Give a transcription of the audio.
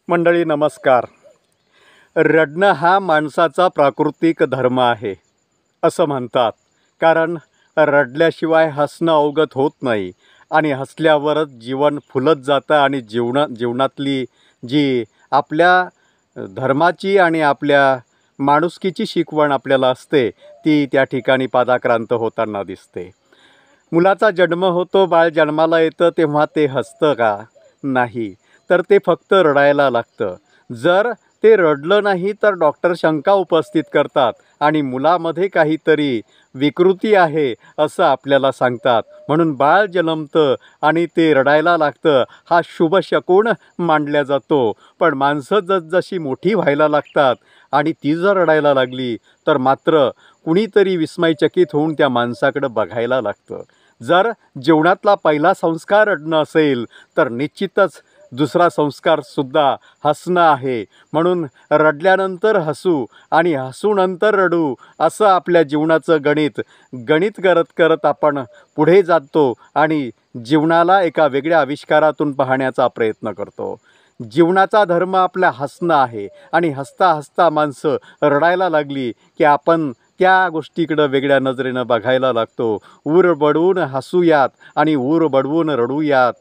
मंडळी नमस्कार. रडणं हा माणसाचा प्राकृतिक धर्म आहे असं म्हणतात. कारण रडल्याशिवाय हसणं अवगत होत नाही आणि हसल्यावरच जीवन फुलत जातं आणि जीवनातली जी आपल्या धर्माची आणि आपल्या माणुसकीची शिकवण आपल्याला असते ती त्या ठिकाणी पादाक्रांत होताना दिसते. मुलाचा जन्म होतो, बाळ जन्माला येतं तेव्हा ते हसतं का? नाही, तर ते फक्त रडायला लागतं. जर ते रडलं नाही तर डॉक्टर शंका उपस्थित करतात आणि मुलामध्ये काहीतरी विकृती आहे असं आपल्याला सांगतात. म्हणून बाळ जन्मतं आणि ते रडायला लागतं हा शुभ शकुन मानला जातो. पण माणसं जसजशी मोठी व्हायला लागतात आणि ती जर रडायला लागली तर मात्र कुणीतरी विस्मयचकित होऊन त्या माणसाकडे बघायला लागतं. जर जीवनातला पहिला संस्कार रडणं असेल तर निश्चितच दुसरा संस्कारसुद्धा हसणं आहे. म्हणून रडल्यानंतर हसू आणि हसूनंतर रडू असं आपल्या जीवनाचं गणित करत करत आपण पुढे जातो आणि जीवनाला एका वेगळ्या आविष्कारातून पाहण्याचा प्रयत्न करतो. जीवनाचा धर्म आपला हसणं आहे आणि हसता हसता माणसं रडायला लागली की आपण त्या गोष्टीकडं वेगळ्या नजरेनं बघायला लागतो. ऊर बडवून हसूयात आणि ऊर बडवून रडूयात.